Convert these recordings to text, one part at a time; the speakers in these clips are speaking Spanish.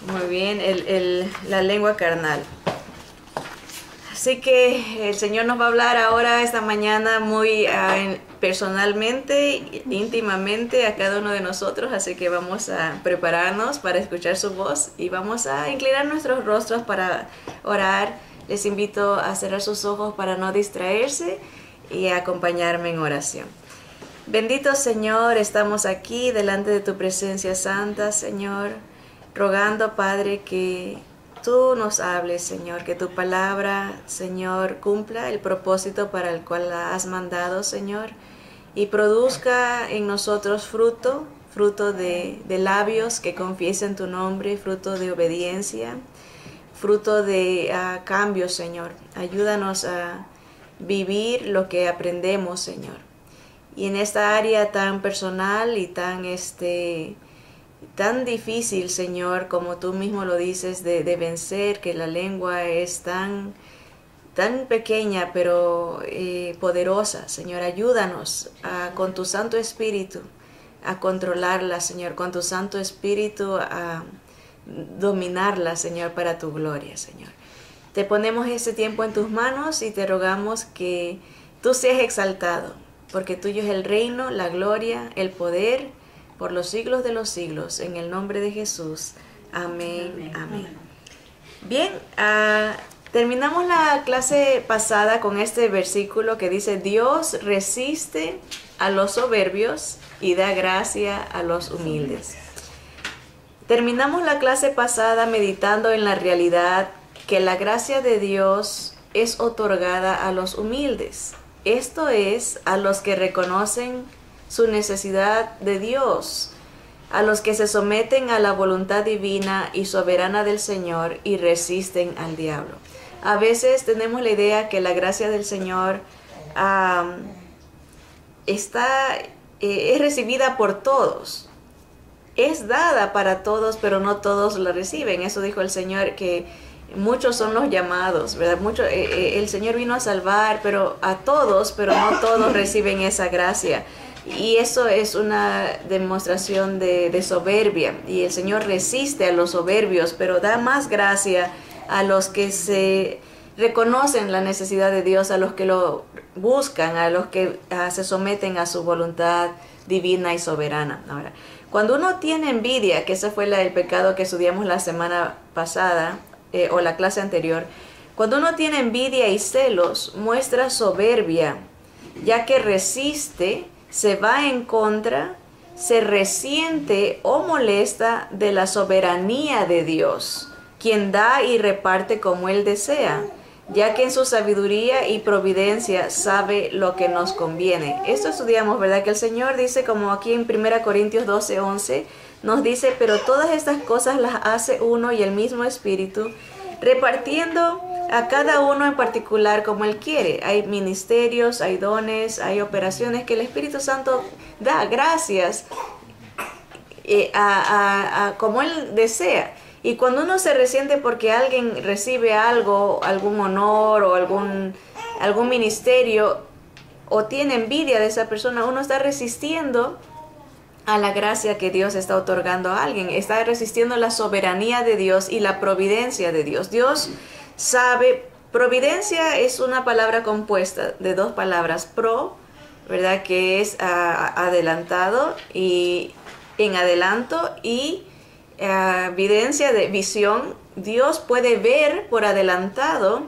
Muy bien, la lengua carnal. Así que el Señor nos va a hablar ahora esta mañana muy personalmente, íntimamente a cada uno de nosotros. Así que vamos a prepararnos para escuchar su voz y vamos a inclinar nuestros rostros para orar. Les invito a cerrar sus ojos para no distraerse y a acompañarme en oración. Bendito Señor, estamos aquí delante de tu presencia santa, Señor, rogando, Padre, que tú nos hables, Señor, que tu palabra, Señor, cumpla el propósito para el cual la has mandado, Señor, y produzca en nosotros fruto de labios que confiesen tu nombre, fruto de obediencia, fruto de cambio, Señor. Ayúdanos a vivir lo que aprendemos, Señor. Y en esta área tan personal y tan difícil, Señor, como tú mismo lo dices, de vencer, que la lengua es tan pequeña pero poderosa, Señor, ayúdanos con tu Santo Espíritu a controlarla, Señor, con tu Santo Espíritu a dominarla, Señor, para tu gloria, Señor. Te ponemos este tiempo en tus manos y te rogamos que tú seas exaltado, porque tuyo es el reino, la gloria, el poder, por los siglos de los siglos, en el nombre de Jesús. Amén, amén. Bien, terminamos la clase pasada con este versículo que dice: Dios resiste a los soberbios y da gracia a los humildes. Terminamos la clase pasada meditando en la realidad que la gracia de Dios es otorgada a los humildes. Esto es, a los que reconocen su necesidad de Dios, a los que se someten a la voluntad divina y soberana del Señor y resisten al diablo. A veces tenemos la idea que la gracia del Señor es recibida por todos. Es dada para todos, pero no todos la reciben. Eso dijo el Señor, que muchos son los llamados, ¿verdad? El Señor vino a salvar a todos, pero no todos reciben esa gracia. Y eso es una demostración de soberbia. Y el Señor resiste a los soberbios, pero da más gracia a los que se reconocen la necesidad de Dios, a los que lo buscan, a los que se someten a su voluntad divina y soberana. Ahora, cuando uno tiene envidia, que ese fue el pecado que estudiamos la semana pasada, o la clase anterior, cuando uno tiene envidia y celos, muestra soberbia, ya que resiste, se va en contra, se resiente o molesta de la soberanía de Dios, quien da y reparte como Él desea, ya que en su sabiduría y providencia sabe lo que nos conviene. Esto estudiamos, ¿verdad? Que el Señor dice, como aquí en 1 Corintios 12:11, nos dice: pero todas estas cosas las hace uno y el mismo Espíritu, repartiendo a cada uno en particular como Él quiere. Hay ministerios, hay dones, hay operaciones que el Espíritu Santo da gracias como Él desea. Y cuando uno se resiente porque alguien recibe algo, algún honor o algún ministerio, o tiene envidia de esa persona, uno está resistiendo a la gracia que Dios está otorgando a alguien. Está resistiendo la soberanía de Dios y la providencia de Dios. Dios sabe. Providencia es una palabra compuesta de dos palabras: pro, ¿verdad?, que es adelantado y en adelanto, y evidencia de visión. Dios puede ver por adelantado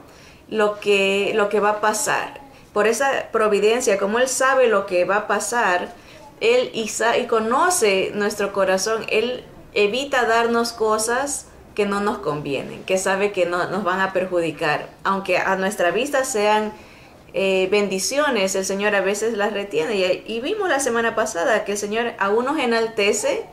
lo que va a pasar. Por esa providencia, como Él sabe lo que va a pasar, Él y conoce nuestro corazón, Él evita darnos cosas que no nos convienen, que sabe que no nos van a perjudicar. Aunque a nuestra vista sean bendiciones, el Señor a veces las retiene. Y vimos la semana pasada que el Señor a unos enaltece,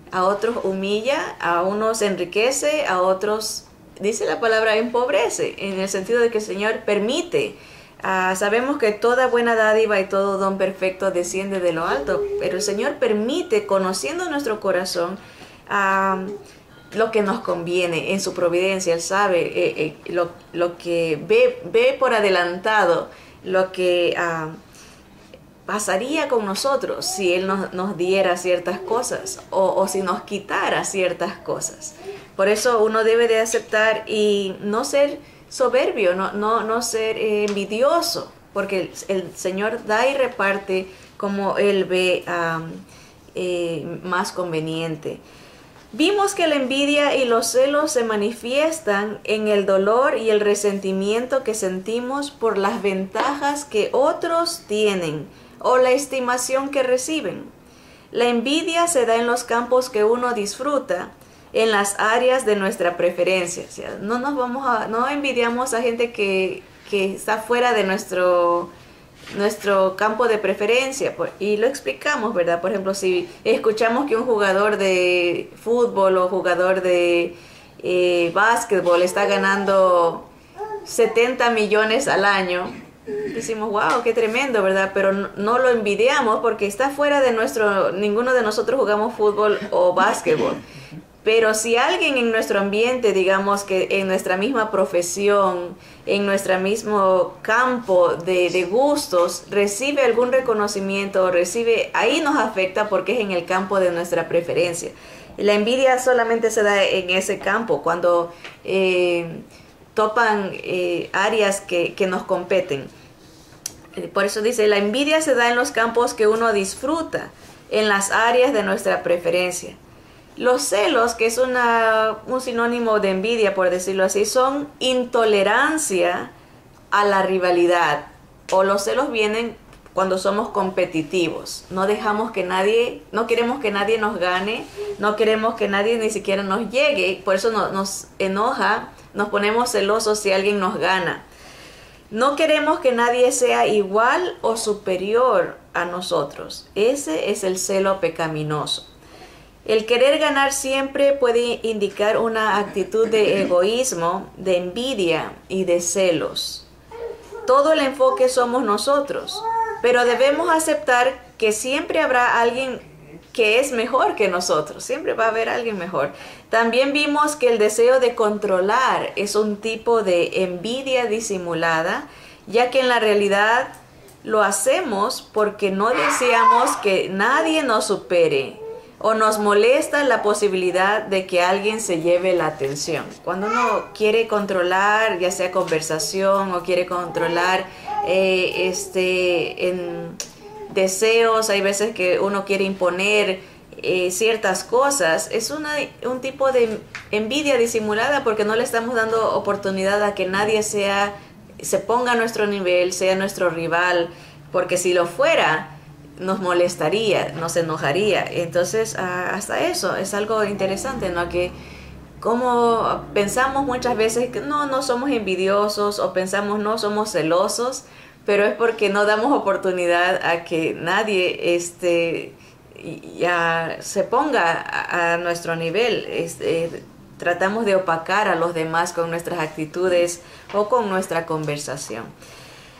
a otros humilla, a unos enriquece, a otros, dice la palabra, empobrece, en el sentido de que el Señor permite. Sabemos que toda buena dádiva y todo don perfecto desciende de lo alto, pero el Señor permite, conociendo nuestro corazón, lo que nos conviene en su providencia. Él sabe lo que ve por adelantado, lo que pasaría con nosotros si Él nos diera ciertas cosas o si nos quitara ciertas cosas. Por eso uno debe de aceptar y no ser soberbio, no ser envidioso, porque el Señor da y reparte como Él ve más conveniente. Vimos que la envidia y los celos se manifiestan en el dolor y el resentimiento que sentimos por las ventajas que otros tienen o la estimación que reciben. La envidia se da en los campos que uno disfruta, en las áreas de nuestra preferencia. O sea, no envidiamos a gente que está fuera de nuestro campo de preferencia, y lo explicamos, ¿verdad? Por ejemplo, si escuchamos que un jugador de fútbol o jugador de básquetbol está ganando 70 millones al año, decimos, wow, qué tremendo, ¿verdad? Pero no lo envidiamos porque está fuera de ninguno de nosotros jugamos fútbol o básquetbol. Pero si alguien en nuestro ambiente, digamos que en nuestra misma profesión, en nuestro mismo campo de gustos, recibe algún reconocimiento, ahí nos afecta porque es en el campo de nuestra preferencia. La envidia solamente se da en ese campo, cuando topan áreas que nos competen. Por eso dice, la envidia se da en los campos que uno disfruta, en las áreas de nuestra preferencia. Los celos, que es un sinónimo de envidia, por decirlo así, son intolerancia a la rivalidad. O los celos vienen cuando somos competitivos. No queremos que nadie nos gane, no queremos que nadie ni siquiera nos llegue. Por eso nos enoja, nos ponemos celosos si alguien nos gana. No queremos que nadie sea igual o superior a nosotros. Ese es el celo pecaminoso. El querer ganar siempre puede indicar una actitud de egoísmo, de envidia y de celos. Todo el enfoque somos nosotros, pero debemos aceptar que siempre habrá alguien que es mejor que nosotros. Siempre va a haber alguien mejor. También vimos que el deseo de controlar es un tipo de envidia disimulada, ya que en la realidad lo hacemos porque no deseamos que nadie nos supere, o nos molesta la posibilidad de que alguien se lleve la atención. Cuando uno quiere controlar, ya sea conversación o quiere controlar en deseos, hay veces que uno quiere imponer ciertas cosas, es un tipo de envidia disimulada porque no le estamos dando oportunidad a que nadie se ponga a nuestro nivel, sea nuestro rival, porque si lo fuera, nos molestaría, nos enojaría. Entonces, hasta eso es algo interesante, ¿no? Que como pensamos muchas veces que no somos envidiosos, o pensamos no somos celosos, pero es porque no damos oportunidad a que nadie ya se ponga a nuestro nivel. Tratamos de opacar a los demás con nuestras actitudes o con nuestra conversación.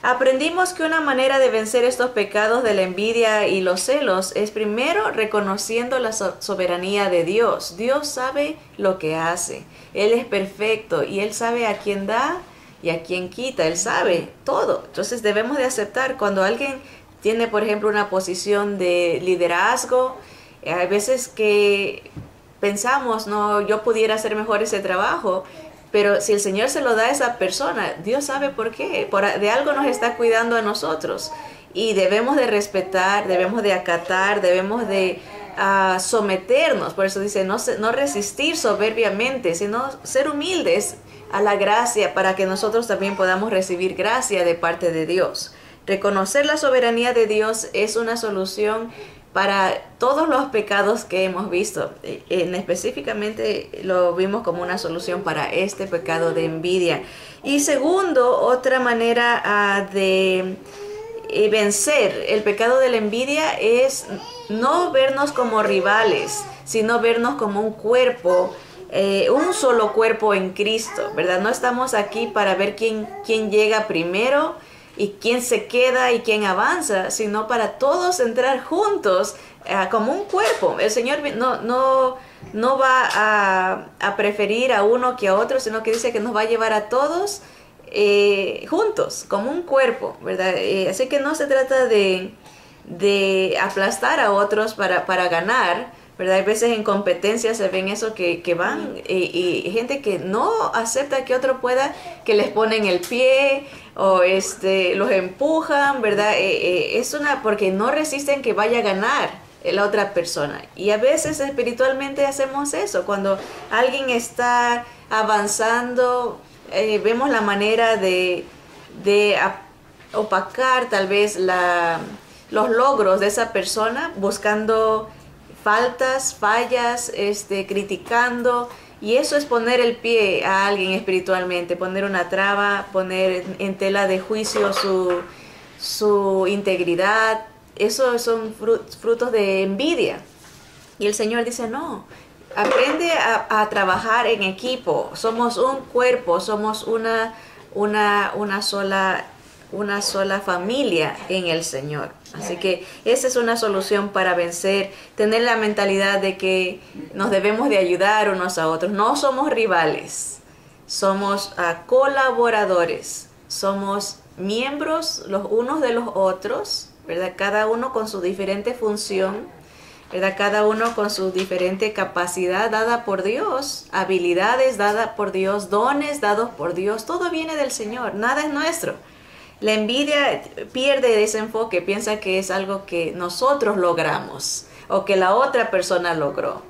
Aprendimos que una manera de vencer estos pecados de la envidia y los celos es primero reconociendo la soberanía de Dios. Dios sabe lo que hace. Él es perfecto y Él sabe a quién da y a quién quita. Él sabe todo. Entonces debemos de aceptar cuando alguien tiene, por ejemplo, una posición de liderazgo. Hay veces que pensamos, no, yo pudiera hacer mejor ese trabajo. Pero si el Señor se lo da a esa persona, Dios sabe por qué. De algo nos está cuidando a nosotros. Y debemos de respetar, debemos de acatar, debemos de someternos. Por eso dice, no resistir soberbiamente, sino ser humildes a la gracia para que nosotros también podamos recibir gracia de parte de Dios. Reconocer la soberanía de Dios es una solución para todos los pecados que hemos visto. Específicamente lo vimos como una solución para este pecado de envidia. Y segundo, otra manera de vencer el pecado de la envidia es no vernos como rivales, sino vernos como un cuerpo, un solo cuerpo en Cristo, ¿verdad? No estamos aquí para ver quién llega primero y quién se queda y quién avanza, sino para todos entrar juntos como un cuerpo. El Señor no va a preferir a uno que a otro, sino que dice que nos va a llevar a todos juntos, como un cuerpo, ¿verdad? Así que no se trata de aplastar a otros para ganar, ¿verdad? Hay veces en competencias se ven eso que van y gente que no acepta que otro pueda, que les ponen el pie o los empujan, ¿verdad? Porque no resisten que vaya a ganar la otra persona. Y a veces espiritualmente hacemos eso. Cuando alguien está avanzando, vemos la manera de opacar tal vez los logros de esa persona, buscando fallas, criticando, y eso es poner el pie a alguien espiritualmente, poner una traba, poner en tela de juicio su integridad. Eso son frutos de envidia. Y el Señor dice, no, aprende a trabajar en equipo, somos un cuerpo, somos una sola familia en el Señor. Así que esa es una solución para vencer, tener la mentalidad de que nos debemos de ayudar unos a otros. No somos rivales, somos colaboradores, somos miembros los unos de los otros, ¿verdad? Cada uno con su diferente función, ¿verdad? Cada uno con su diferente capacidad dada por Dios, habilidades dadas por Dios, dones dados por Dios. Todo viene del Señor, nada es nuestro. La envidia pierde ese enfoque, piensa que es algo que nosotros logramos o que la otra persona logró.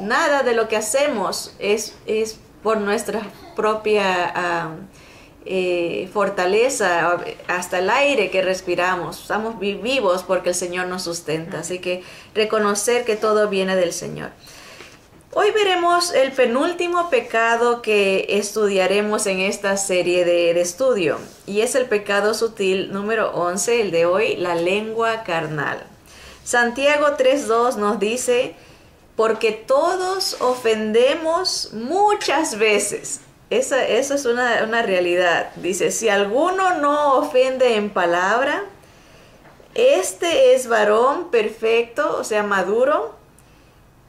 Nada de lo que hacemos es por nuestra propia fortaleza, hasta el aire que respiramos. Estamos vivos porque el Señor nos sustenta. Así que reconocer que todo viene del Señor. Hoy veremos el penúltimo pecado que estudiaremos en esta serie de estudio, y es el pecado sutil número 11, el de hoy, la lengua carnal. Santiago 3:2 nos dice, porque todos ofendemos muchas veces. Eso es una realidad. Dice, si alguno no ofende en palabra, este es varón perfecto, o sea, maduro,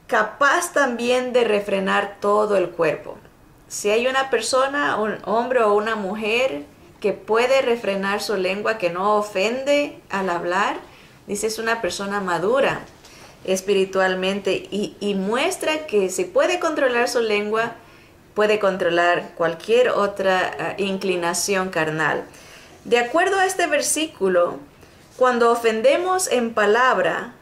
capaz también de refrenar todo el cuerpo. Si hay una persona, un hombre o una mujer que puede refrenar su lengua, que no ofende al hablar, dice, es una persona madura espiritualmente y muestra que si puede controlar su lengua, puede controlar cualquier otra inclinación carnal. De acuerdo a este versículo, cuando ofendemos en palabra,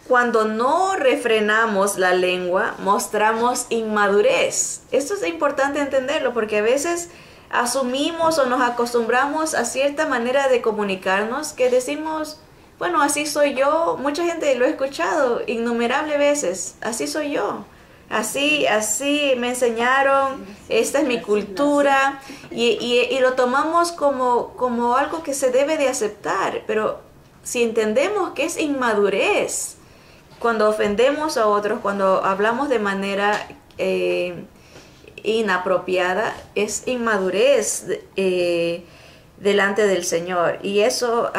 cuando no refrenamos la lengua, mostramos inmadurez. Esto es importante entenderlo porque a veces asumimos o nos acostumbramos a cierta manera de comunicarnos que decimos, bueno, así soy yo. Mucha gente lo ha escuchado innumerables veces, así soy yo. Así me enseñaron, esta es mi cultura, y lo tomamos como algo que se debe de aceptar. Pero si entendemos que es inmadurez, cuando ofendemos a otros, cuando hablamos de manera inapropiada, es inmadurez delante del Señor. Y eso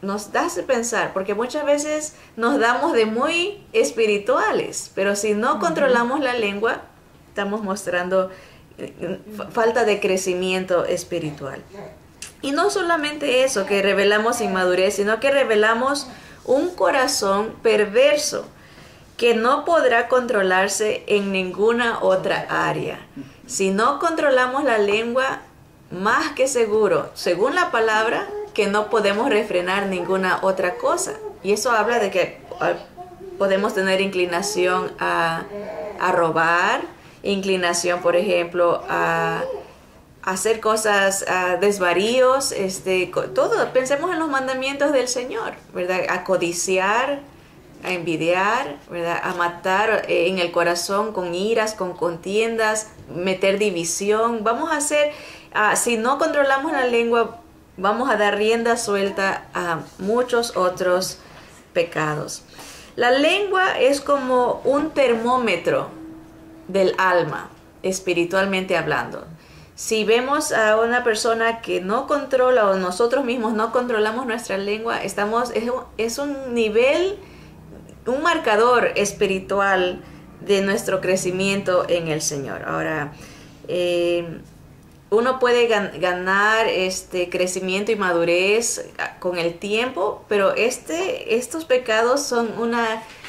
nos hace pensar, porque muchas veces nos damos de muy espirituales, pero si no controlamos la lengua, estamos mostrando falta de crecimiento espiritual. Y no solamente eso, que revelamos inmadurez, sino que revelamos un corazón perverso que no podrá controlarse en ninguna otra área. Si no controlamos la lengua, más que seguro, según la palabra, que no podemos refrenar ninguna otra cosa. Y eso habla de que podemos tener inclinación a robar, inclinación, por ejemplo, a hacer cosas, desvaríos, todo. Pensemos en los mandamientos del Señor, ¿verdad? A codiciar, a envidiar, ¿verdad? A matar en el corazón con iras, con contiendas, meter división. Vamos a hacer, si no controlamos la lengua, vamos a dar rienda suelta a muchos otros pecados. La lengua es como un termómetro del alma, espiritualmente hablando. Si vemos a una persona que no controla, o nosotros mismos no controlamos nuestra lengua, es un nivel, un marcador espiritual de nuestro crecimiento en el Señor. Ahora, uno puede ganar crecimiento y madurez con el tiempo, pero estos pecados son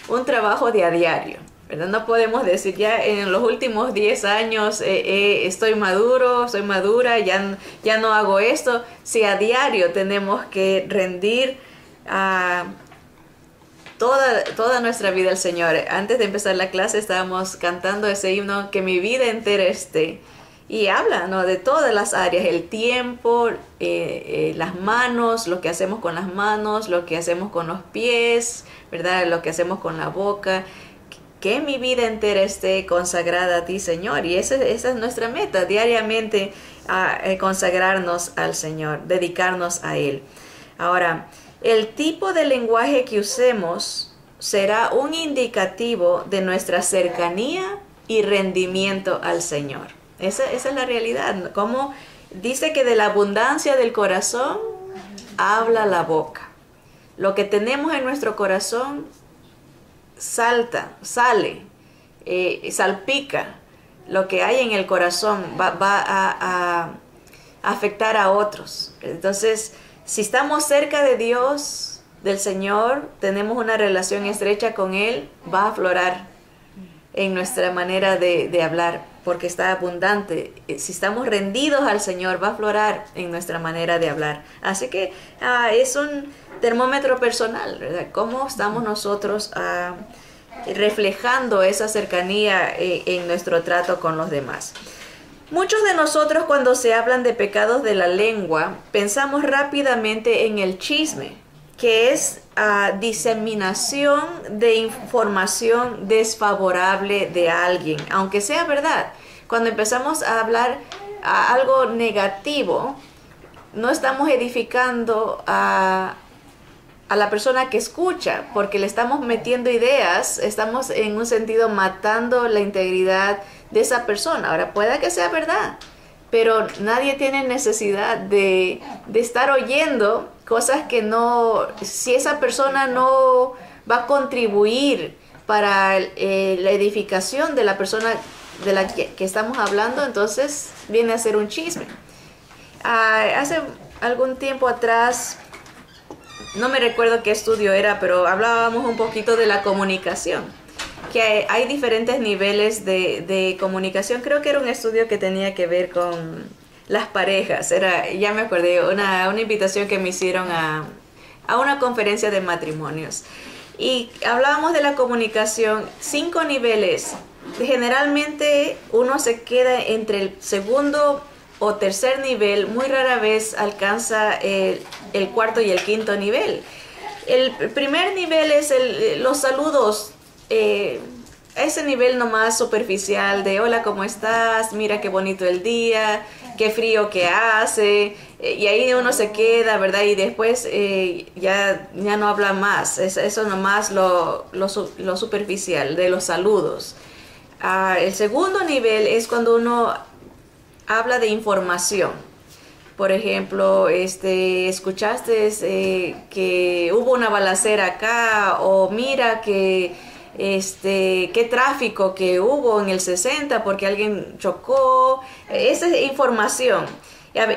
un trabajo de a diario, ¿verdad? No podemos decir ya en los últimos 10 años estoy maduro, soy madura, ya no hago esto. Si a diario tenemos que rendir toda nuestra vida al Señor. Antes de empezar la clase estábamos cantando ese himno, que mi vida entera esté. Y habla, ¿no?, de todas las áreas, el tiempo, las manos, lo que hacemos con las manos, lo que hacemos con los pies, ¿verdad?, lo que hacemos con la boca. Que mi vida entera esté consagrada a ti, Señor. Y esa es nuestra meta, diariamente consagrarnos al Señor, dedicarnos a Él. Ahora, el tipo de lenguaje que usemos será un indicativo de nuestra cercanía y rendimiento al Señor. Esa es la realidad. Como dice que de la abundancia del corazón habla la boca. Lo que tenemos en nuestro corazón sale, salpica. Lo que hay en el corazón va a afectar a otros. Entonces, si estamos cerca de Dios, del Señor, tenemos una relación estrecha con Él, va a aflorar en nuestra manera de hablar, porque está abundante. Si estamos rendidos al Señor, va a aflorar en nuestra manera de hablar. Así que es un termómetro personal, ¿verdad? ¿Cómo estamos nosotros reflejando esa cercanía en nuestro trato con los demás? Muchos de nosotros, cuando se hablan de pecados de la lengua, pensamos rápidamente en el chisme, que es diseminación de información desfavorable de alguien, aunque sea verdad. Cuando empezamos a hablar algo negativo, no estamos edificando a la persona que escucha, porque le estamos metiendo ideas, estamos en un sentido matando la integridad de esa persona. Ahora, pueda que sea verdad, pero nadie tiene necesidad de estar oyendo cosas que no, si esa persona no va a contribuir para la edificación de la persona de la que estamos hablando, entonces viene a ser un chisme. Hace algún tiempo atrás, no me recuerdo qué estudio era, pero hablábamos un poquito de la comunicación, que hay diferentes niveles de comunicación. Creo que era un estudio que tenía que ver con las parejas. Ya me acordé, una invitación que me hicieron a una conferencia de matrimonios. Y hablábamos de la comunicación, 5 niveles. Generalmente uno se queda entre el segundo o tercer nivel, muy rara vez alcanza el cuarto y el quinto nivel. El primer nivel es los saludos, ese nivel nomás superficial de hola, ¿cómo estás? Mira qué bonito el día, qué frío que hace, y ahí uno se queda, ¿verdad? Y después ya no habla más. Eso nomás lo superficial de los saludos. El segundo nivel es cuando uno habla de información. Por ejemplo, escuchaste que hubo una balacera acá, o mira que qué tráfico que hubo en el 60 porque alguien chocó. Esa es información.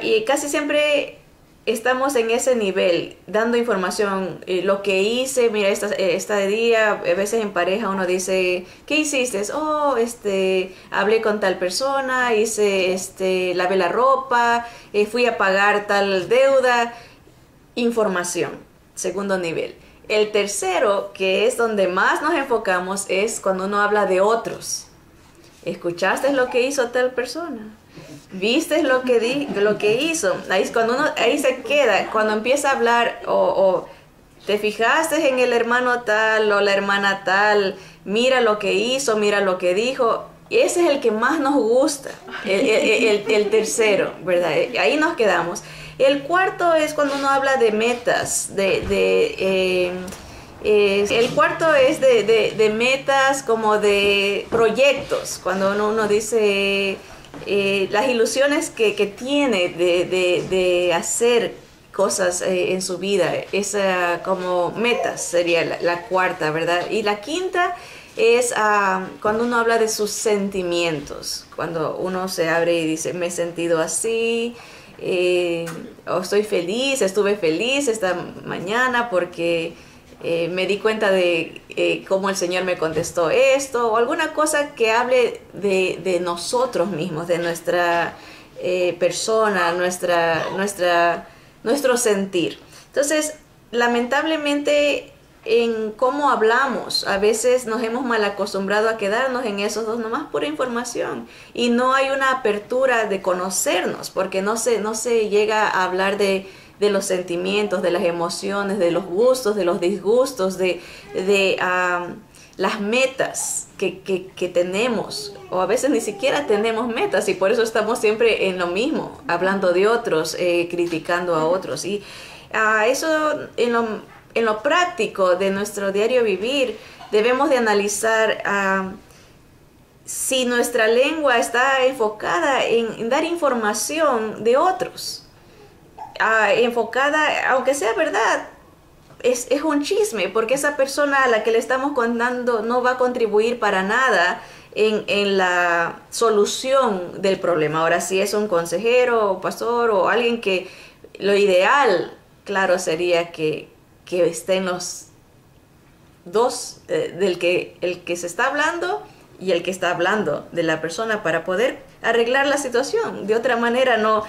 Y casi siempre estamos en ese nivel, dando información, lo que hice, mira, esta día, a veces en pareja uno dice, ¿qué hiciste? Oh, hablé con tal persona, lavé la ropa, fui a pagar tal deuda. Información, segundo nivel. El tercero, que es donde más nos enfocamos, es cuando uno habla de otros. ¿Escuchaste lo que hizo tal persona? ¿Viste lo que hizo? Ahí se queda. Cuando empieza a hablar, o te fijaste en el hermano tal o la hermana tal, mira lo que hizo, mira lo que dijo. Ese es el que más nos gusta, el tercero, ¿verdad? Ahí nos quedamos. El cuarto es cuando uno habla de metas, el cuarto es de metas, como de proyectos, cuando uno dice las ilusiones que tiene de hacer cosas en su vida. Esa como metas sería la cuarta, ¿verdad? Y la quinta es cuando uno habla de sus sentimientos, cuando uno se abre y dice, me he sentido así, o estuve feliz esta mañana porque me di cuenta de cómo el Señor me contestó esto, o alguna cosa que hable de nosotros mismos, de nuestra persona, nuestro sentir. Entonces, lamentablemente, en cómo hablamos, a veces nos hemos mal acostumbrado a quedarnos en esos dos, nomás pura información, y no hay una apertura de conocernos, porque no se llega a hablar de los sentimientos, de las emociones, de los gustos, de los disgustos, de las metas que tenemos, o a veces ni siquiera tenemos metas, y por eso estamos siempre en lo mismo, hablando de otros, criticando a otros. Y eso en lo práctico de nuestro diario vivir, debemos de analizar si nuestra lengua está enfocada en dar información de otros, enfocada, aunque sea verdad, es un chisme, porque esa persona a la que le estamos contando no va a contribuir para nada en la solución del problema. Ahora, si es un consejero o pastor o alguien que lo ideal, claro, sería que estén los dos, el que se está hablando y el que está hablando de la persona, para poder arreglar la situación. De otra manera no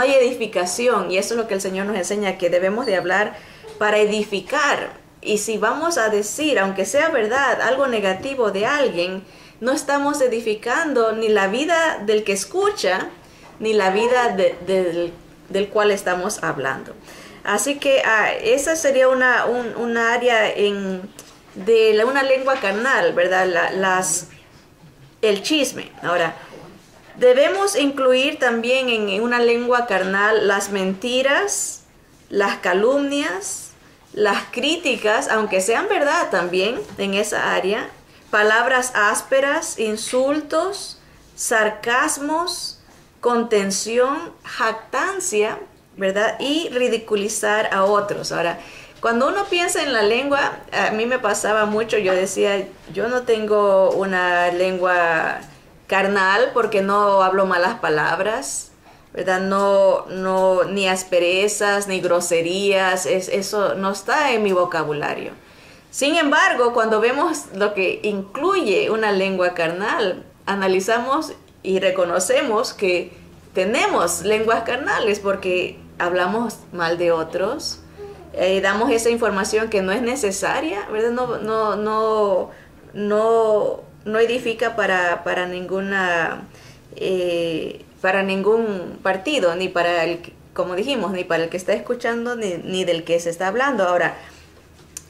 hay edificación, y eso es lo que el Señor nos enseña, que debemos de hablar para edificar. Y si vamos a decir, aunque sea verdad, algo negativo de alguien, no estamos edificando ni la vida del que escucha, ni la vida del cual estamos hablando. Así que esa sería una área de una lengua carnal, ¿verdad? El chisme. Ahora, debemos incluir también en una lengua carnal las mentiras, las calumnias, las críticas, aunque sean verdad también en esa área, palabras ásperas, insultos, sarcasmos, contención, jactancia, ¿verdad? Y ridiculizar a otros. Ahora, cuando uno piensa en la lengua, a mí me pasaba mucho, yo decía, yo no tengo una lengua carnal porque no hablo malas palabras, ¿verdad? No, ni asperezas, ni groserías, eso no está en mi vocabulario. Sin embargo, cuando vemos lo que incluye una lengua carnal, analizamos y reconocemos que tenemos lenguas carnales, porque hablamos mal de otros, damos esa información que no es necesaria, ¿verdad? No edifica para ningún partido, ni para como dijimos, ni para el que está escuchando, ni del que se está hablando. Ahora,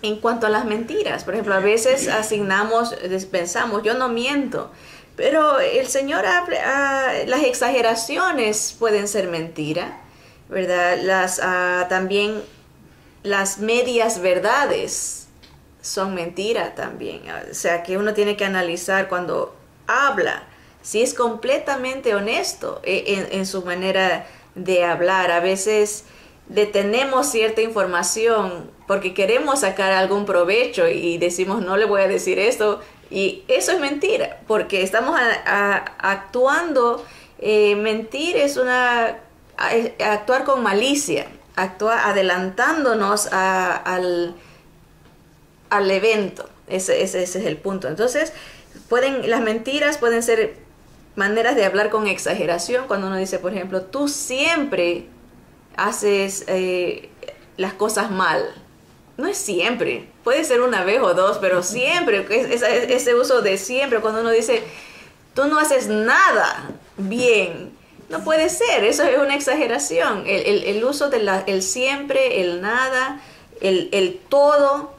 en cuanto a las mentiras, por ejemplo, a veces pensamos, yo no miento, pero el Señor las exageraciones pueden ser mentira, ¿verdad? También las medias verdades son mentira también. O sea, que uno tiene que analizar cuando habla, si es completamente honesto en su manera de hablar. A veces detenemos cierta información porque queremos sacar algún provecho y decimos, no le voy a decir esto, y eso es mentira, porque estamos actuando. Mentir es actuar con malicia, adelantándonos al evento. Ese es el punto. Entonces, las mentiras pueden ser maneras de hablar con exageración, cuando uno dice, por ejemplo, tú siempre haces las cosas mal. No es siempre, puede ser una vez o dos, pero siempre, ese uso de siempre, cuando uno dice, tú no haces nada bien, no puede ser, eso es una exageración. El uso el siempre, el nada, el todo,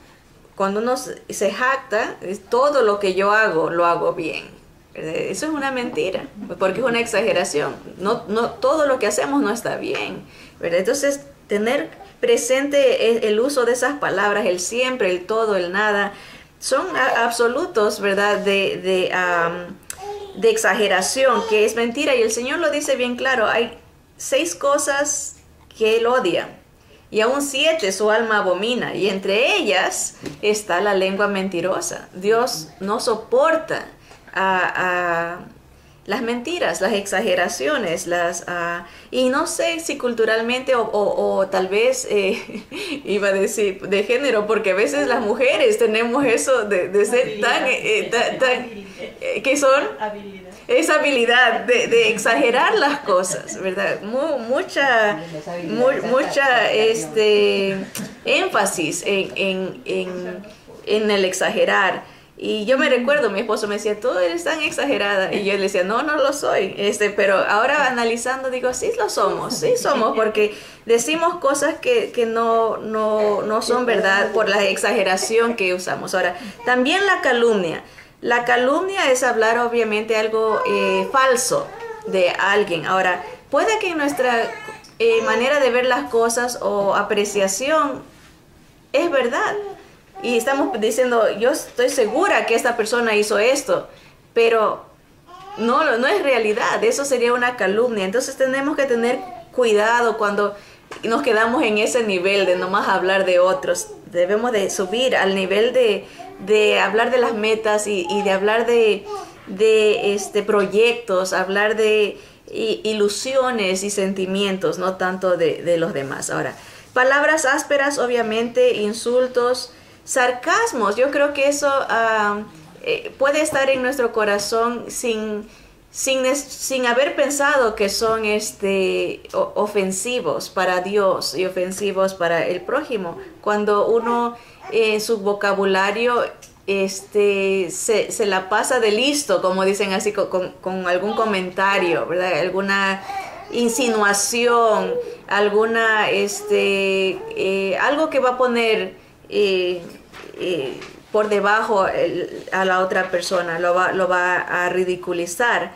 cuando uno se jacta, todo lo que yo hago, lo hago bien. Eso es una mentira, porque es una exageración. No todo lo que hacemos no está bien, ¿verdad? Entonces, tener presente el uso de esas palabras, el siempre, el todo, el nada, son absolutos, ¿verdad? De exageración, que es mentira. Y el Señor lo dice bien claro, hay 6 cosas que Él odia, y aún 7 su alma abomina, y entre ellas está la lengua mentirosa. Dios no soporta las mentiras, las exageraciones, y no sé si culturalmente o tal vez iba a decir de género, porque a veces las mujeres tenemos eso de ser que son esa habilidad de exagerar las cosas, ¿verdad? Mucha énfasis en el exagerar. Y yo me recuerdo, mi esposo me decía, tú eres tan exagerada. Y yo le decía, no, no lo soy. Pero ahora analizando digo, sí somos, porque decimos cosas que no son verdad por la exageración que usamos. Ahora, también la calumnia. La calumnia es hablar obviamente algo falso de alguien. Ahora, puede que nuestra manera de ver las cosas o apreciación es verdad. Y estamos diciendo, yo estoy segura que esta persona hizo esto, pero no es realidad, eso sería una calumnia. Entonces tenemos que tener cuidado cuando nos quedamos en ese nivel de nomás hablar de otros. Debemos de subir al nivel de hablar de las metas y de hablar de proyectos, hablar de ilusiones y sentimientos, no tanto de los demás. Ahora, palabras ásperas, obviamente, insultos, sarcasmos, yo creo que eso puede estar en nuestro corazón sin haber pensado que son ofensivos para Dios y ofensivos para el prójimo. Cuando uno en su vocabulario se la pasa de listo, como dicen así, con algún comentario, ¿verdad? Alguna insinuación, alguna algo que va a poner por debajo a la otra persona, lo va a ridiculizar.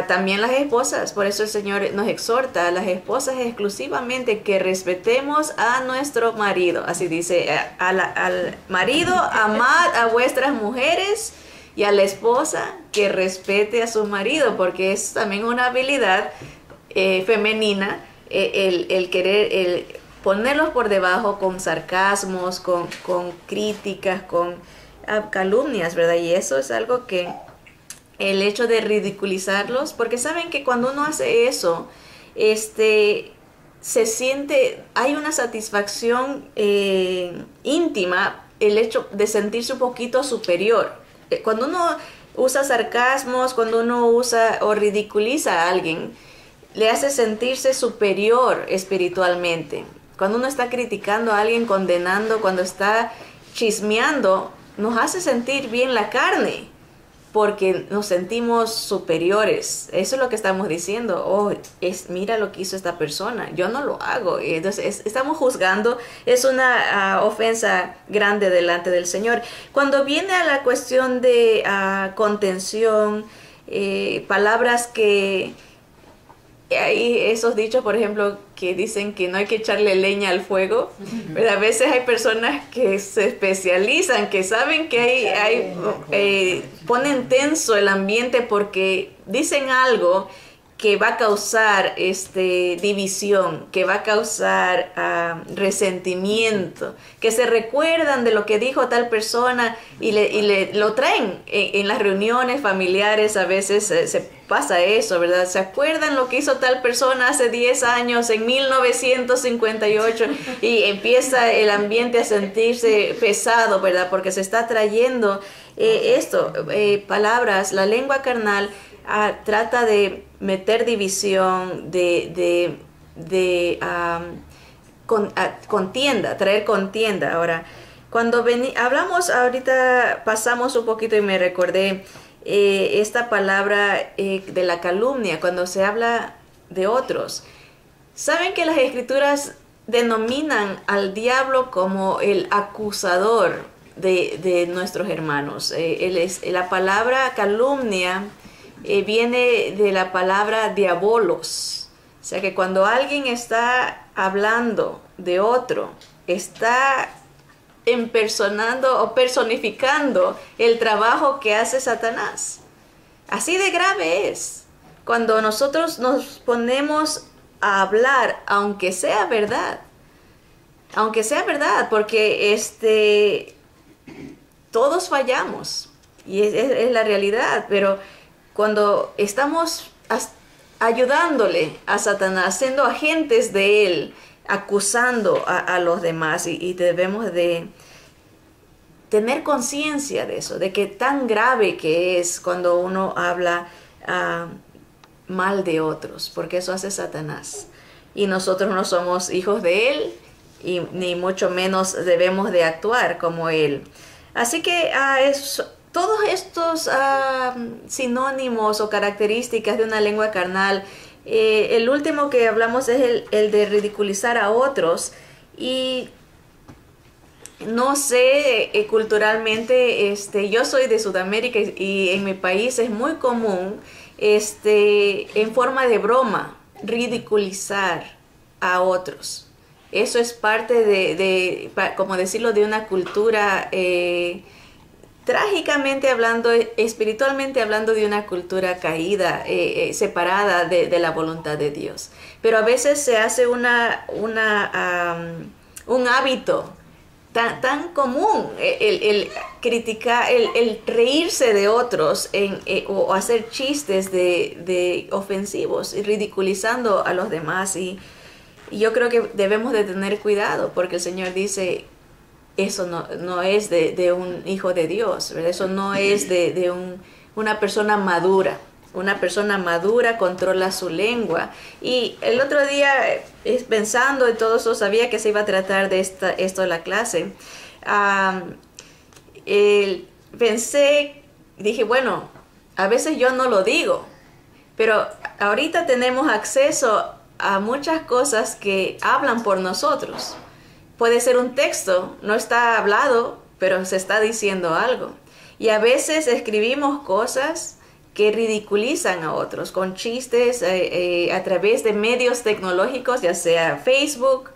También las esposas, por eso el Señor nos exhorta a las esposas exclusivamente que respetemos a nuestro marido. Así dice, al marido, amad a vuestras mujeres, y a la esposa que respete a su marido, porque es también una habilidad femenina el querer ponerlos por debajo con sarcasmos, con críticas, con calumnias, ¿verdad? Y eso es algo que el hecho de ridiculizarlos, porque saben que cuando uno hace eso, se siente, hay una satisfacción íntima, el hecho de sentirse un poquito superior. Cuando uno usa sarcasmos, cuando uno usa o ridiculiza a alguien, le hace sentirse superior espiritualmente. Cuando uno está criticando a alguien, condenando, cuando está chismeando, nos hace sentir bien la carne, porque nos sentimos superiores. Eso es lo que estamos diciendo. Mira lo que hizo esta persona, yo no lo hago. Entonces estamos juzgando, es una ofensa grande delante del Señor. Cuando viene a la cuestión de contención, palabras que... Hay esos dichos, por ejemplo, que dicen que no hay que echarle leña al fuego, pero a veces hay personas que se especializan, que saben que ponen tenso el ambiente porque dicen algo que va a causar división, que va a causar resentimiento, que se recuerdan de lo que dijo tal persona y lo traen en las reuniones familiares. A veces se pasa eso, ¿verdad? Se acuerdan lo que hizo tal persona hace 10 años, en 1958, y empieza el ambiente a sentirse pesado, ¿verdad? Porque se está trayendo palabras, la lengua carnal trata de meter división, contienda, traer contienda. Ahora, cuando hablamos, ahorita pasamos un poquito y me recordé esta palabra de la calumnia, cuando se habla de otros. ¿Saben que las escrituras denominan al diablo como el acusador de nuestros hermanos? La palabra calumnia viene de la palabra diabolos. O sea que cuando alguien está hablando de otro, está impersonando o personificando el trabajo que hace Satanás. Así de grave es cuando nosotros nos ponemos a hablar, aunque sea verdad, porque todos fallamos y es la realidad, pero cuando estamos ayudándole a Satanás, siendo agentes de él, acusando a los demás, y debemos de tener conciencia de eso, de que tan grave que es cuando uno habla mal de otros, porque eso hace Satanás. Y nosotros no somos hijos de él, y ni mucho menos debemos de actuar como él. Así que todos estos sinónimos o características de una lengua carnal, el último que hablamos es el de ridiculizar a otros. Y no sé, culturalmente, yo soy de Sudamérica y en mi país es muy común, en forma de broma, ridiculizar a otros. Eso es parte como decirlo, de una cultura, trágicamente hablando, espiritualmente hablando, de una cultura caída, separada de la voluntad de Dios. Pero a veces se hace un hábito tan común el criticar, el reírse de otros o hacer chistes de ofensivos y ridiculizando a los demás. Y yo creo que debemos de tener cuidado, porque el Señor dice, eso no es de un hijo de Dios, ¿verdad? Eso no es de una persona madura. Una persona madura controla su lengua. Y el otro día, pensando en todo eso, sabía que se iba a tratar de esto en la clase. Dije, bueno, a veces yo no lo digo, pero ahorita tenemos acceso a muchas cosas que hablan por nosotros. Puede ser un texto, no está hablado, pero se está diciendo algo. Y a veces escribimos cosas que ridiculizan a otros con chistes a través de medios tecnológicos, ya sea Facebook,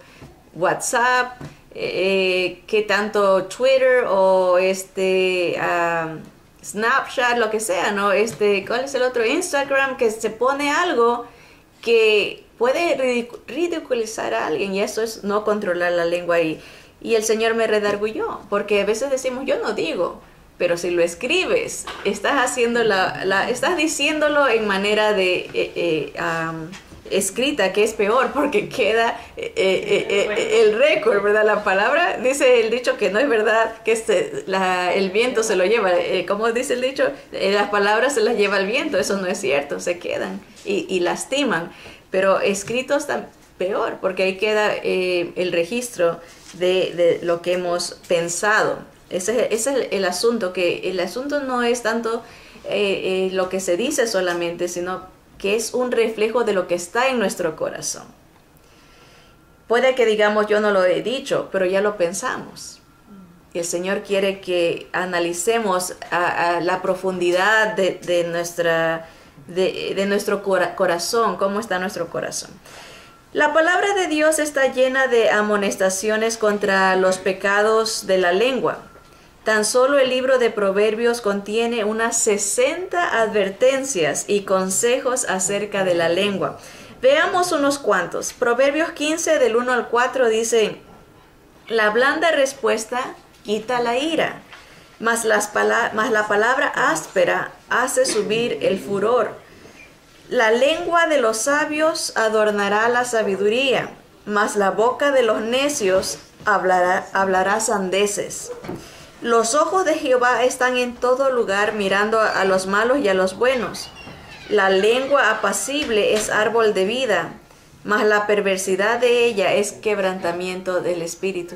WhatsApp, que tanto Twitter o Snapchat, lo que sea, ¿no? ¿Cuál es el otro? Instagram, que se pone algo que puede ridiculizar a alguien, y eso es no controlar la lengua. Y el Señor me redarguyó, porque a veces decimos, yo no digo. Pero si lo escribes, estás diciéndolo en manera de escrita, que es peor, porque queda el récord, ¿verdad? La palabra, dice el dicho que no es verdad, que el viento se lo lleva. ¿Cómo dice el dicho? Las palabras se las lleva el viento. Eso no es cierto, se quedan y lastiman. Pero escritos están peor, porque ahí queda el registro de lo que hemos pensado. Ese es el asunto, que el asunto no es tanto lo que se dice solamente, sino que es un reflejo de lo que está en nuestro corazón. Puede que digamos, yo no lo he dicho, pero ya lo pensamos. Y el Señor quiere que analicemos a la profundidad de nuestro corazón, cómo está nuestro corazón. La palabra de Dios está llena de amonestaciones contra los pecados de la lengua. Tan solo el libro de Proverbios contiene unas 60 advertencias y consejos acerca de la lengua. Veamos unos cuantos. Proverbios 15 del 1 al 4 dice, la blanda respuesta quita la ira, mas la palabra áspera hace subir el furor. La lengua de los sabios adornará la sabiduría, mas la boca de los necios hablará sandeces. Los ojos de Jehová están en todo lugar, mirando a los malos y a los buenos. La lengua apacible es árbol de vida, mas la perversidad de ella es quebrantamiento del espíritu.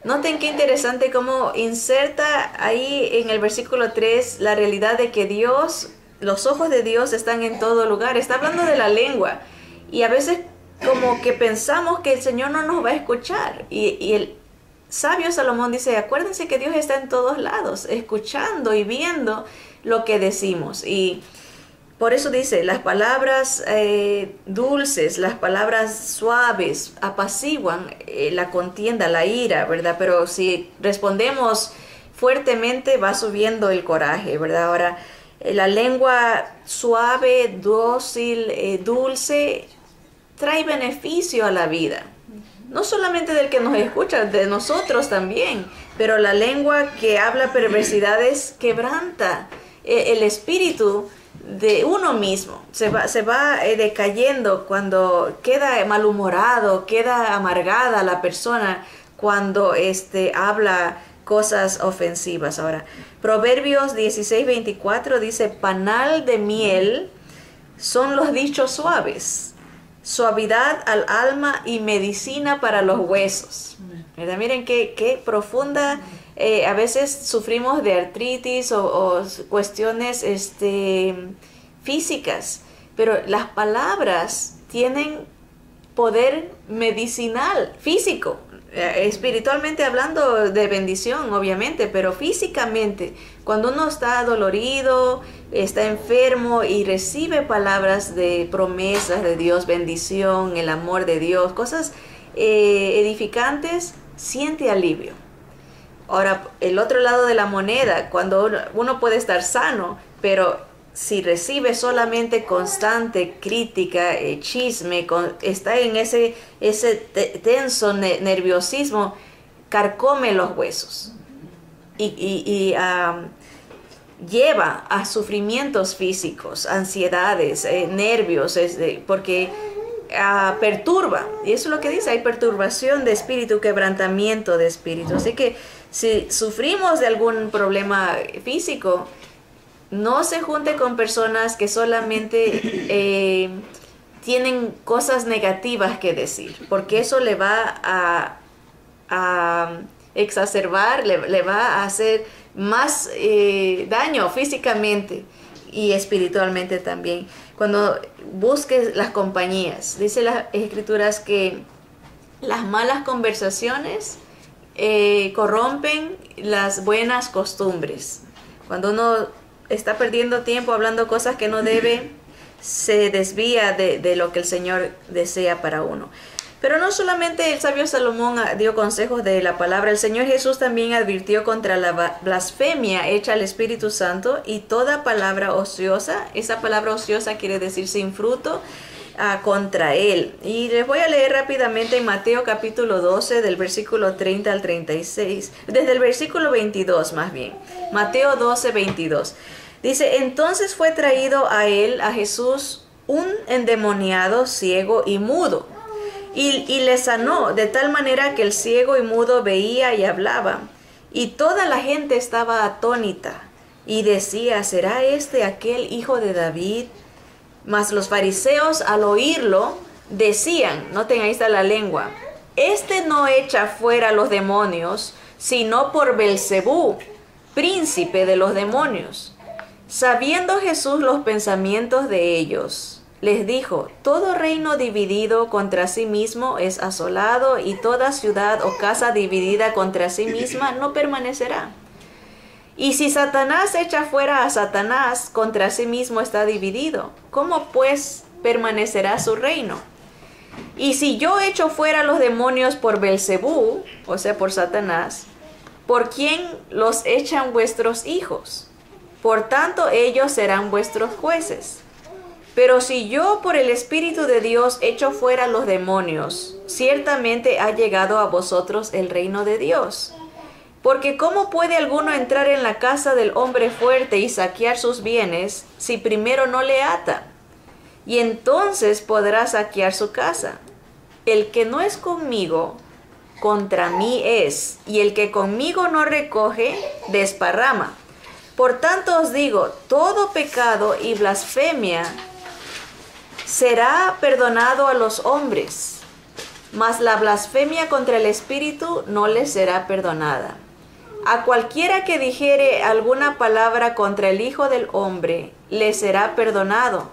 Noten qué interesante cómo inserta ahí en el versículo 3 la realidad de que Dios, los ojos de Dios están en todo lugar. Está hablando de la lengua, y a veces como que pensamos que el Señor no nos va a escuchar, y el sabio Salomón dice, acuérdense que Dios está en todos lados, escuchando y viendo lo que decimos. Y por eso dice, las palabras dulces, las palabras suaves apaciguan la contienda, la ira, ¿verdad? Pero si respondemos fuertemente, va subiendo el coraje, ¿verdad? Ahora, la lengua suave, dócil, dulce, trae beneficio a la vida. No solamente del que nos escucha, de nosotros también. Pero la lengua que habla perversidades quebranta el espíritu de uno mismo. Se va decayendo cuando queda malhumorado, queda amargada la persona cuando habla cosas ofensivas. Ahora, Proverbios 16:24 dice, panal de miel son los dichos suaves, suavidad al alma y medicina para los huesos. ¿Verdad? Miren qué profunda. A veces sufrimos de artritis o cuestiones físicas, pero las palabras tienen poder medicinal, físico, espiritualmente hablando de bendición, obviamente, pero físicamente, cuando uno está dolorido, está enfermo y recibe palabras de promesas de Dios, bendición, el amor de Dios, cosas edificantes, siente alivio. Ahora, el otro lado de la moneda, cuando uno puede estar sano, pero si recibe solamente constante crítica, chisme, está en ese tenso nerviosismo, carcome los huesos y lleva a sufrimientos físicos, ansiedades, nervios, porque perturba. Y eso es lo que dice, hay perturbación de espíritu, quebrantamiento de espíritu. Así que si sufrimos de algún problema físico, no se junte con personas que solamente tienen cosas negativas que decir, porque eso le va a exacerbar, le va a hacer más daño físicamente y espiritualmente también. Cuando busques las compañías, dice las escrituras que las malas conversaciones corrompen las buenas costumbres. Cuando uno está perdiendo tiempo hablando cosas que no debe, se desvía de lo que el Señor desea para uno. Pero no solamente el sabio Salomón dio consejos de la palabra, el Señor Jesús también advirtió contra la blasfemia hecha al Espíritu Santo y toda palabra ociosa. Esa palabra ociosa quiere decir sin fruto, contra él. Y les voy a leer rápidamente en Mateo capítulo 12 del versículo 30 al 36, desde el versículo 22 más bien. Mateo 12, 22. Dice, entonces fue traído a él, a Jesús, un endemoniado ciego y mudo. Y le sanó de tal manera que el ciego y mudo veía y hablaba. Y toda la gente estaba atónita y decía, ¿será este aquel hijo de David? Mas los fariseos al oírlo decían, noten ahí está la lengua, este no echa fuera los demonios, sino por Belcebú, príncipe de los demonios. Sabiendo Jesús los pensamientos de ellos, les dijo, todo reino dividido contra sí mismo es asolado, y toda ciudad o casa dividida contra sí misma no permanecerá. Y si Satanás echa fuera a Satanás, contra sí mismo está dividido. ¿Cómo pues permanecerá su reino? Y si yo echo fuera los demonios por Belcebú, o sea, por Satanás, ¿por quién los echan vuestros hijos? Por tanto, ellos serán vuestros jueces. Pero si yo por el Espíritu de Dios echo fuera los demonios, ciertamente ha llegado a vosotros el reino de Dios. Porque ¿cómo puede alguno entrar en la casa del hombre fuerte y saquear sus bienes si primero no le ata? Y entonces podrá saquear su casa. El que no es conmigo, contra mí es, y el que conmigo no recoge, desparrama. Por tanto os digo, todo pecado y blasfemia será perdonado a los hombres, mas la blasfemia contra el Espíritu no les será perdonada. A cualquiera que dijere alguna palabra contra el Hijo del Hombre, le será perdonado.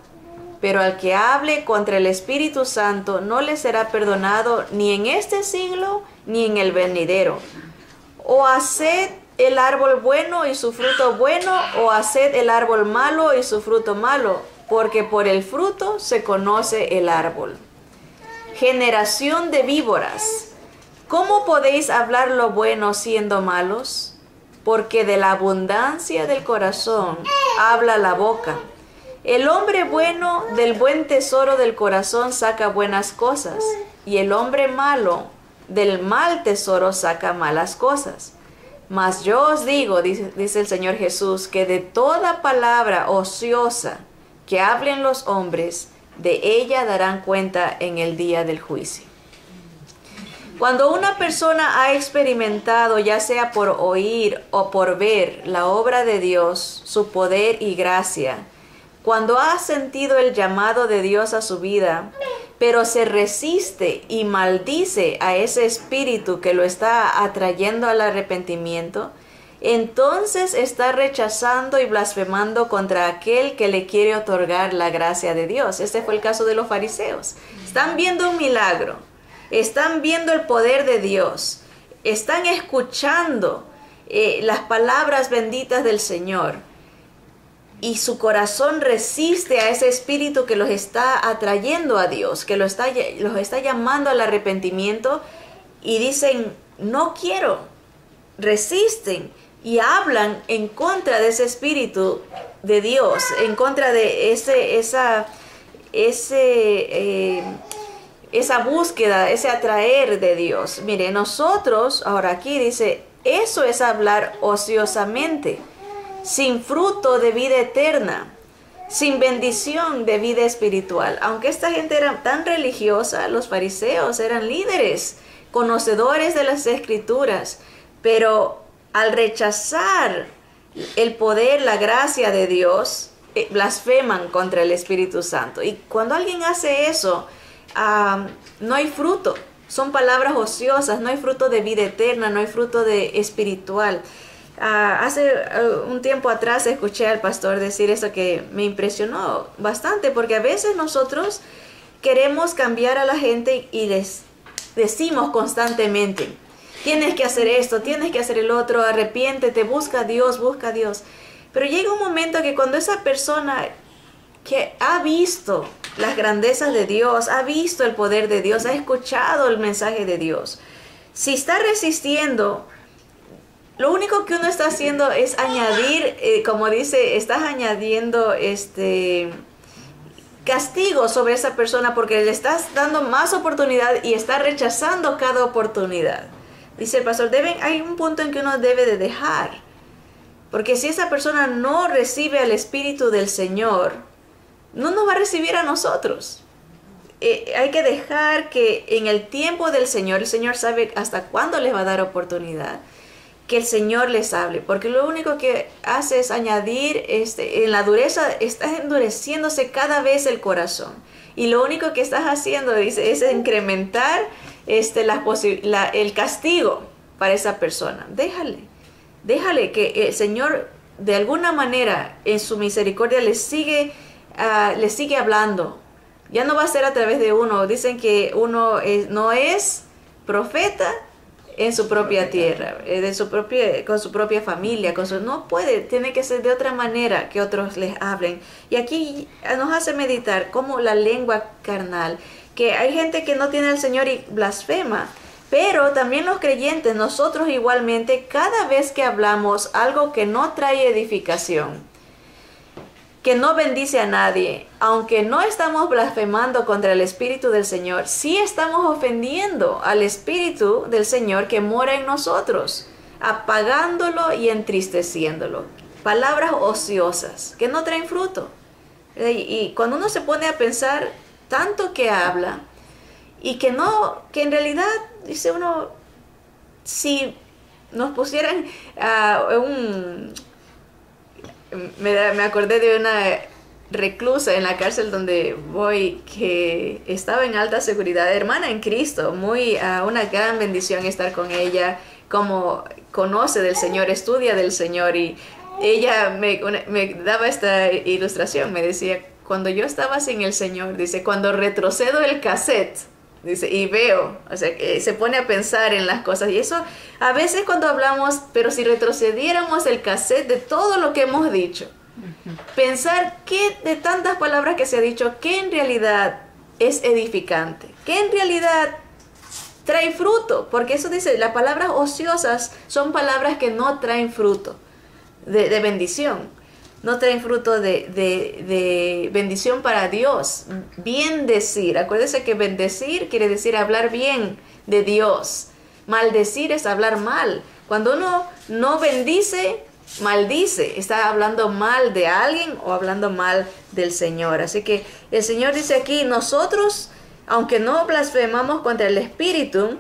Pero al que hable contra el Espíritu Santo, no le será perdonado ni en este siglo, ni en el venidero. O haced el árbol bueno y su fruto bueno, o haced el árbol malo y su fruto malo, porque por el fruto se conoce el árbol. Generación de víboras, ¿cómo podéis hablar lo bueno siendo malos? Porque de la abundancia del corazón habla la boca. El hombre bueno del buen tesoro del corazón saca buenas cosas, y el hombre malo del mal tesoro saca malas cosas. Mas yo os digo, dice el Señor Jesús, que de toda palabra ociosa que hablen los hombres, de ella darán cuenta en el día del juicio. Cuando una persona ha experimentado, ya sea por oír o por ver, la obra de Dios, su poder y gracia, cuando ha sentido el llamado de Dios a su vida, pero se resiste y maldice a ese espíritu que lo está atrayendo al arrepentimiento, entonces está rechazando y blasfemando contra aquel que le quiere otorgar la gracia de Dios. Este fue el caso de los fariseos. Están viendo un milagro, están viendo el poder de Dios, están escuchando las palabras benditas del Señor, y su corazón resiste a ese espíritu que los está atrayendo a Dios, que los está llamando al arrepentimiento, y dicen, no quiero, resisten y hablan en contra de ese espíritu de Dios, en contra de esa búsqueda, ese atraer de Dios. Mire, nosotros, ahora aquí dice, eso es hablar ociosamente, sin fruto de vida eterna, sin bendición de vida espiritual. Aunque esta gente era tan religiosa, los fariseos eran líderes, conocedores de las Escrituras, pero al rechazar el poder, la gracia de Dios, blasfeman contra el Espíritu Santo. Y cuando alguien hace eso, no hay fruto, son palabras ociosas, no hay fruto de vida eterna, no hay fruto de espiritual. Hace un tiempo atrás escuché al pastor decir eso que me impresionó bastante, porque a veces nosotros queremos cambiar a la gente y les decimos constantemente, tienes que hacer esto, tienes que hacer el otro, arrepiéntete, busca a Dios, busca a Dios. Pero llega un momento que cuando esa persona que ha visto las grandezas de Dios, ha visto el poder de Dios, ha escuchado el mensaje de Dios, si está resistiendo, lo único que uno está haciendo es añadir, como dice, estás añadiendo castigo sobre esa persona, porque le estás dando más oportunidad y está rechazando cada oportunidad. Dice el pastor, hay un punto en que uno debe de dejar, porque si esa persona no recibe al Espíritu del Señor, no nos va a recibir a nosotros. Hay que dejar que en el tiempo del Señor, el Señor sabe hasta cuándo les va a dar oportunidad, que el Señor les hable, porque lo único que hace es añadir, en la dureza, está endureciéndose cada vez el corazón, y lo único que estás haciendo, dice, es incrementar el castigo para esa persona. Déjale que el Señor de alguna manera en su misericordia le sigue hablando. Ya no va a ser a través de uno. Dicen que uno no es profeta en su propia tierra, con su propia familia, no puede, tiene que ser de otra manera que otros les hablen. Y aquí nos hace meditar como la lengua carnal, que hay gente que no tiene al Señor y blasfema, pero también los creyentes, nosotros igualmente, cada vez que hablamos algo que no trae edificación, que no bendice a nadie, aunque no estamos blasfemando contra el Espíritu del Señor, sí estamos ofendiendo al Espíritu del Señor que mora en nosotros, apagándolo y entristeciéndolo. Palabras ociosas que no traen fruto. Y cuando uno se pone a pensar tanto que habla y que en realidad, dice uno, si nos pusieran me acordé de una reclusa en la cárcel donde voy, que estaba en alta seguridad, hermana en Cristo, una gran bendición estar con ella, como conoce del Señor, estudia del Señor, y ella me daba esta ilustración, me decía, cuando yo estaba sin el Señor, dice, cuando retrocedo el cassette, dice, y veo, o sea, que se pone a pensar en las cosas. Y eso, a veces cuando hablamos, pero si retrocediéramos el cassette de todo lo que hemos dicho, pensar que de tantas palabras que se ha dicho, que en realidad es edificante, que en realidad trae fruto, porque eso dice, las palabras ociosas son palabras que no traen fruto de bendición. No traen fruto de bendición para Dios. Bien decir. Acuérdese que bendecir quiere decir hablar bien de Dios. Maldecir es hablar mal. Cuando uno no bendice, maldice, está hablando mal de alguien o hablando mal del Señor. Así que el Señor dice aquí, nosotros, aunque no blasfemamos contra el Espíritu,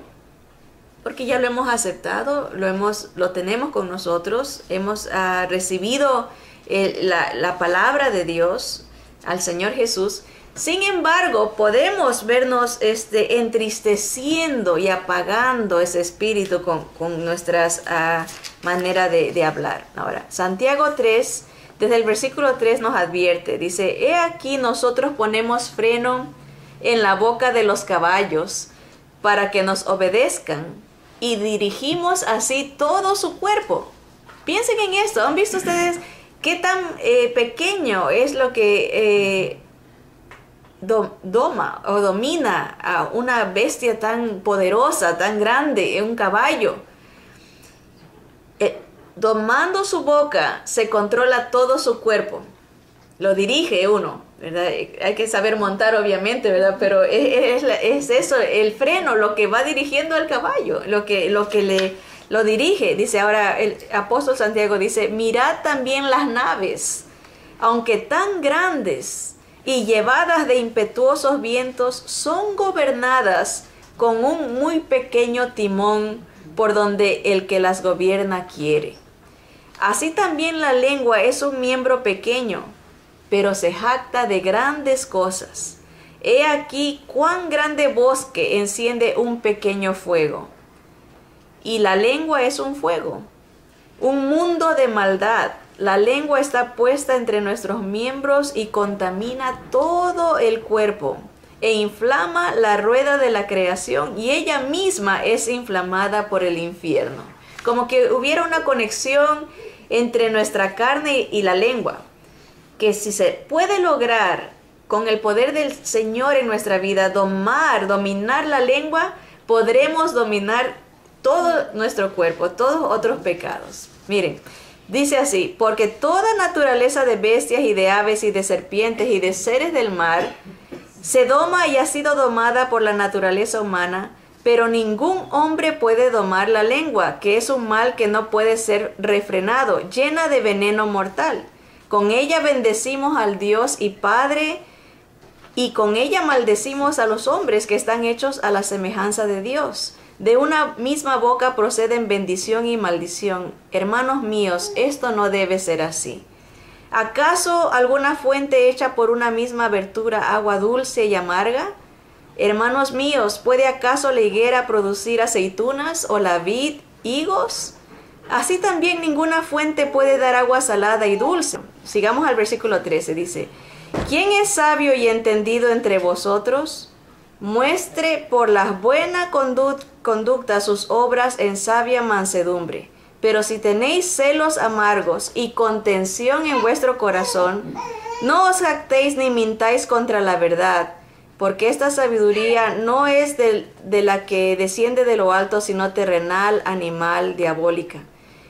porque ya lo hemos aceptado, lo tenemos con nosotros, hemos recibido la palabra de Dios al Señor Jesús. Sin embargo, podemos vernos entristeciendo y apagando ese espíritu con nuestras maneras de hablar. Ahora, Santiago 3, desde el versículo 3 nos advierte, dice, he aquí nosotros ponemos freno en la boca de los caballos para que nos obedezcan y dirigimos así todo su cuerpo. Piensen en esto. ¿Han visto ustedes qué tan pequeño es lo que domina a una bestia tan poderosa, tan grande, un caballo? Domando su boca se controla todo su cuerpo. Lo dirige uno, ¿verdad? Hay que saber montar, obviamente, ¿verdad? Pero es eso, el freno, lo que va dirigiendo al caballo, lo que lo dirige. Dice ahora el apóstol Santiago, dice, mirad también las naves, aunque tan grandes y llevadas de impetuosos vientos, son gobernadas con un muy pequeño timón por donde el que las gobierna quiere. Así también la lengua es un miembro pequeño, pero se jacta de grandes cosas. He aquí cuán grande bosque enciende un pequeño fuego. Y la lengua es un fuego, un mundo de maldad. La lengua está puesta entre nuestros miembros y contamina todo el cuerpo e inflama la rueda de la creación, y ella misma es inflamada por el infierno. Como que hubiera una conexión entre nuestra carne y la lengua, que si se puede lograr con el poder del Señor en nuestra vida, dominar la lengua, podremos dominar todo nuestro cuerpo, todos otros pecados. Miren, dice así, porque toda naturaleza de bestias y de aves y de serpientes y de seres del mar se doma y ha sido domada por la naturaleza humana, pero ningún hombre puede domar la lengua, que es un mal que no puede ser refrenado, llena de veneno mortal. Con ella bendecimos al Dios y Padre, y con ella maldecimos a los hombres que están hechos a la semejanza de Dios. De una misma boca proceden bendición y maldición. Hermanos míos, esto no debe ser así. ¿Acaso alguna fuente hecha por una misma abertura agua dulce y amarga? Hermanos míos, ¿puede acaso la higuera producir aceitunas o la vid higos? Así también ninguna fuente puede dar agua salada y dulce. Sigamos al versículo 13, dice, ¿quién es sabio y entendido entre vosotros? Muestre por la buena conducta sus obras en sabia mansedumbre. Pero si tenéis celos amargos y contención en vuestro corazón, no os jactéis ni mintáis contra la verdad, porque esta sabiduría no es de la que desciende de lo alto, sino terrenal, animal, diabólica.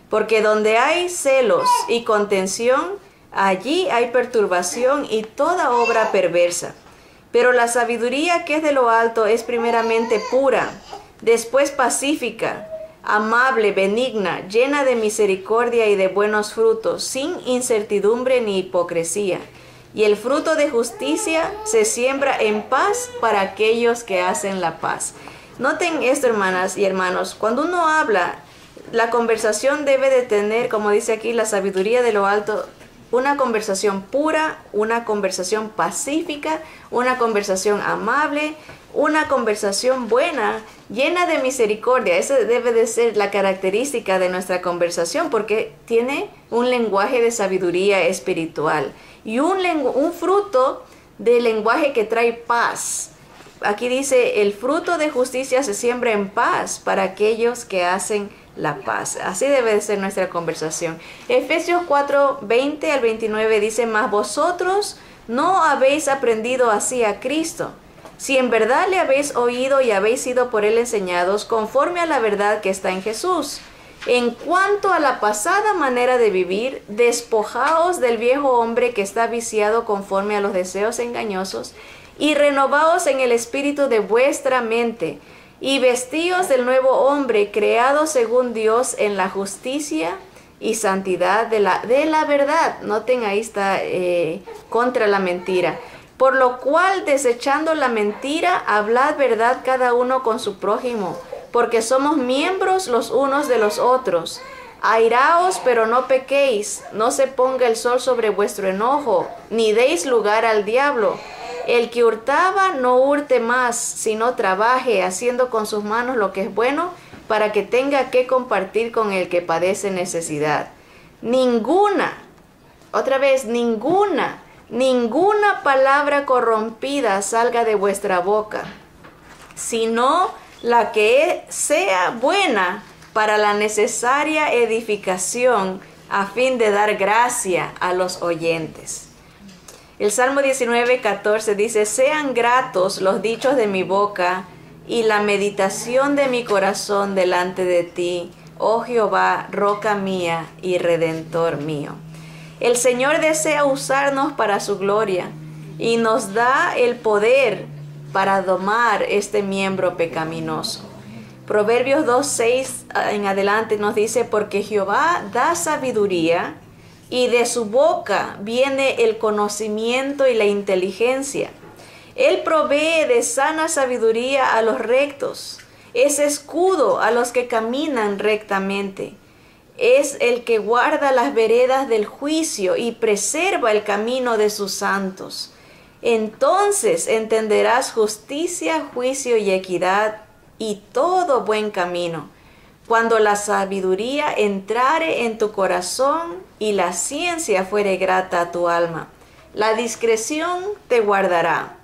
Porque donde hay celos y contención, allí hay perturbación y toda obra perversa. Pero la sabiduría que es de lo alto es primeramente pura, después pacífica, amable, benigna, llena de misericordia y de buenos frutos, sin incertidumbre ni hipocresía. Y el fruto de justicia se siembra en paz para aquellos que hacen la paz. Noten esto, hermanas y hermanos, cuando uno habla, la conversación debe de tener, como dice aquí, la sabiduría de lo alto, una conversación pura, una conversación pacífica, una conversación amable, una conversación buena, llena de misericordia. Esa debe de ser la característica de nuestra conversación, porque tiene un lenguaje de sabiduría espiritual y un fruto de lenguaje que trae paz. Aquí dice, el fruto de justicia se siembra en paz para aquellos que hacen la paz. Así debe de ser nuestra conversación. Efesios 4, 20 al 29 dice, mas vosotros no habéis aprendido así a Cristo, si en verdad le habéis oído y habéis sido por él enseñados, conforme a la verdad que está en Jesús. En cuanto a la pasada manera de vivir, despojaos del viejo hombre que está viciado conforme a los deseos engañosos, y renovaos en el espíritu de vuestra mente, y vestíos del nuevo hombre, creado según Dios en la justicia y santidad de la verdad. Noten, ahí está contra la mentira. Por lo cual, desechando la mentira, hablad verdad cada uno con su prójimo, porque somos miembros los unos de los otros. Airaos, pero no pequéis, no se ponga el sol sobre vuestro enojo, ni deis lugar al diablo. El que hurtaba, no hurte más, sino trabaje, haciendo con sus manos lo que es bueno, para que tenga que compartir con el que padece necesidad. Ninguna, otra vez, ninguna palabra corrompida salga de vuestra boca, sino la que sea buena para la necesaria edificación, a fin de dar gracia a los oyentes. El Salmo 19:14 dice: sean gratos los dichos de mi boca y la meditación de mi corazón delante de ti, oh Jehová, roca mía y redentor mío. El Señor desea usarnos para su gloria y nos da el poder para domar este miembro pecaminoso. Proverbios 2:6 en adelante nos dice: porque Jehová da sabiduría, y de su boca viene el conocimiento y la inteligencia. Él provee de sana sabiduría a los rectos, es escudo a los que caminan rectamente. Es el que guarda las veredas del juicio y preserva el camino de sus santos. Entonces entenderás justicia, juicio y equidad, y todo buen camino, cuando la sabiduría entrare en tu corazón y la ciencia fuere grata a tu alma. La discreción te guardará,